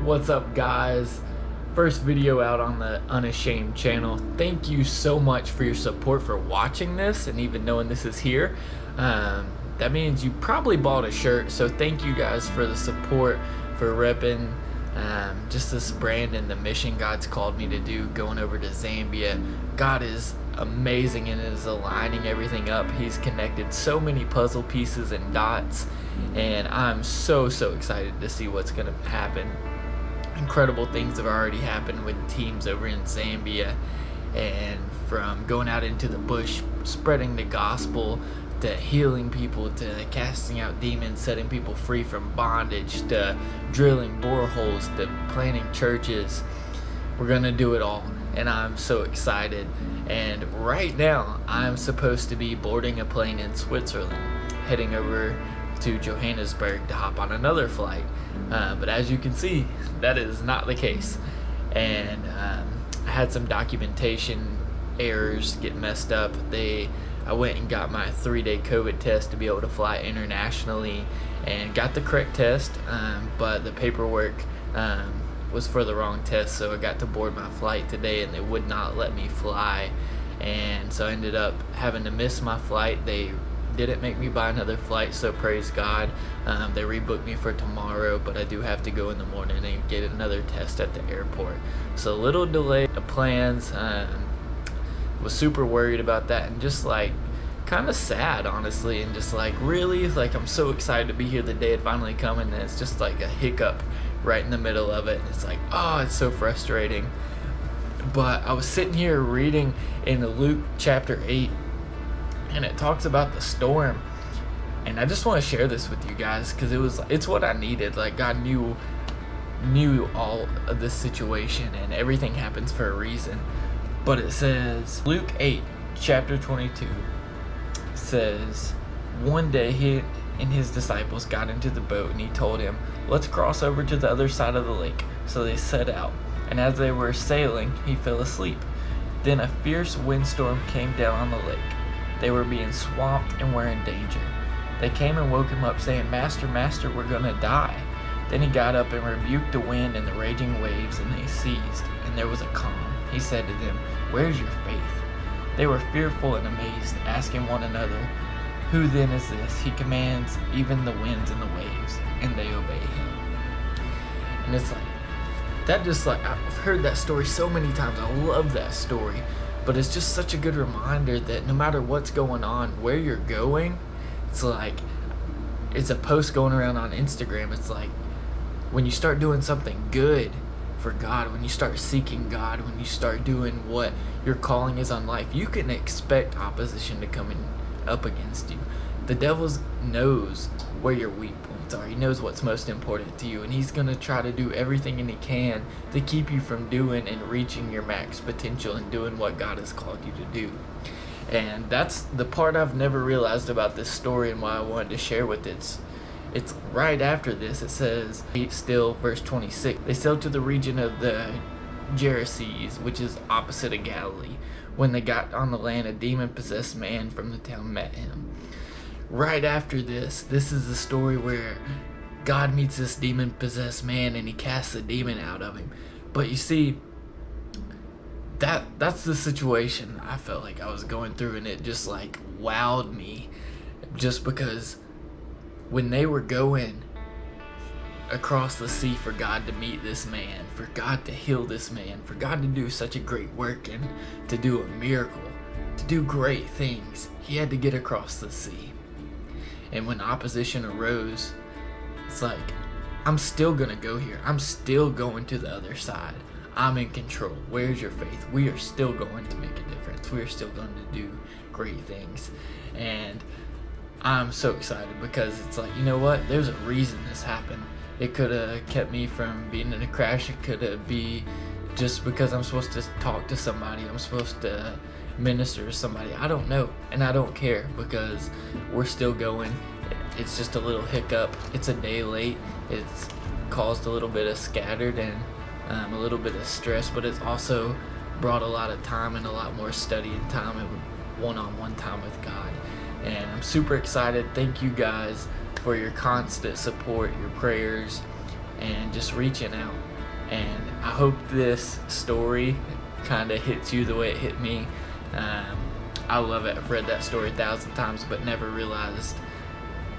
What's up, guys? First video out on the Unashamed channel. Thank you so much for your support for watching this and even knowing this is here. That means you probably bought a shirt, so thank you guys for the support, for repping just this brand and the mission God's called me to do, going over to Zambia. God is amazing and is aligning everything up. He's connected so many puzzle pieces and dots, and I'm so excited to see what's going to happen. Incredible things have already happened with teams over in Zambia, and from going out into the bush, spreading the gospel, to healing people, to casting out demons, setting people free from bondage, to drilling boreholes, to planting churches. We're gonna do it all, and I'm so excited. And right now I'm supposed to be boarding a plane in Switzerland, heading over to Johannesburg to hop on another flight, but as you can see, that is not the case. And I had some documentation errors get messed up. I went and got my 3-day COVID test to be able to fly internationally, and got the correct test, but the paperwork was for the wrong test, so I got to board my flight today and they would not let me fly, and so I ended up having to miss my flight. They didn't make me buy another flight, so praise God. They rebooked me for tomorrow, but I do have to go in the morning and get another test at the airport, so a little delay of plans. Was super worried about that, and just like kind of sad, honestly, and just like really, like I'm so excited to be here the day it finally come, and it's just like a hiccup right in the middle of it. It's like, oh, it's so frustrating. But I was sitting here reading in Luke chapter 8, and it talks about the storm, and I just want to share this with you guys because it's what I needed. Like, God knew all of this situation, and everything happens for a reason. But it says, Luke 8 chapter 22 says, one day he and his disciples got into the boat, and he told him, let's cross over to the other side of the lake. So they set out, and as they were sailing, he fell asleep. Then a fierce windstorm came down on the lake. They were being swamped and were in danger. They came and woke him up, saying, Master, Master, we're gonna die. Then he got up and rebuked the wind and the raging waves, and they ceased, and there was a calm. He said to them, where's your faith? They were fearful and amazed, asking one another, who then is this? He commands even the winds and the waves, and they obey him. And it's like, that just like, I've heard that story so many times. I love that story. But it's just such a good reminder that no matter what's going on, where you're going, it's like, it's a post going around on Instagram. It's like, when you start doing something good for God, when you start seeking God, when you start doing what your calling is on life, you can expect opposition to come in up against you. The devil knows where your weak points are. He knows what's most important to you, and he's going to try to do everything he can to keep you from doing and reaching your max potential and doing what God has called you to do. And that's the part I've never realized about this story, and why I wanted to share with it. It's right after this. It says, still verse 26, they sailed to the region of the Gerasenes, which is opposite of Galilee. When they got on the land, a demon-possessed man from the town met him. Right after this is the story where God meets this demon-possessed man, and he casts the demon out of him. But you see, that's the situation I felt like I was going through, and it just like wowed me, just because when they were going across the sea for God to meet this man, for God to heal this man, for God to do such a great work and to do a miracle, to do great things, he had to get across the sea. And when opposition arose, it's like, I'm still gonna go here. I'm still going to the other side. I'm in control. Where's your faith? We are still going to make a difference. We are still going to do great things. And I'm so excited because it's like, you know what? There's a reason this happened. It could have kept me from being in a crash. It could have been just because I'm supposed to talk to somebody. I'm supposed to minister to somebody. I don't know, and I don't care, because we're still going. It's just a little hiccup. It's a day late. It's caused a little bit of scattered and a little bit of stress, but it's also brought a lot of time and a lot more study and time and one-on-one time with God. And I'm super excited. Thank you guys for your constant support, your prayers, and just reaching out. And I hope this story kind of hits you the way it hit me. I love it. I've read that story 1,000 times, but never realized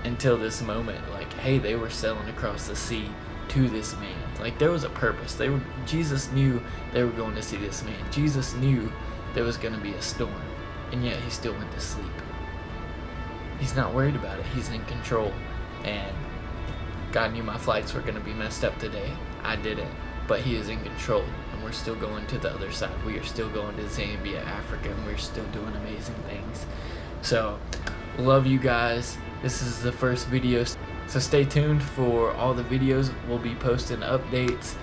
until this moment, like, hey, they were sailing across the sea to this man. Like, there was a purpose. Jesus knew they were going to see this man. Jesus knew there was going to be a storm, and yet he still went to sleep. He's not worried about it. He's in control. And God knew my flights were going to be messed up today. I didn't, but he is in control, and we're still going to the other side. We are still going to Zambia, Africa, and we're still doing amazing things. So, love you guys. This is the first video, so stay tuned for all the videos. We'll be posting updates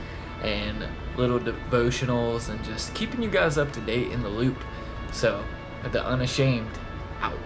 and little devotionals and just keeping you guys up to date in the loop. So, the Unashamed, out.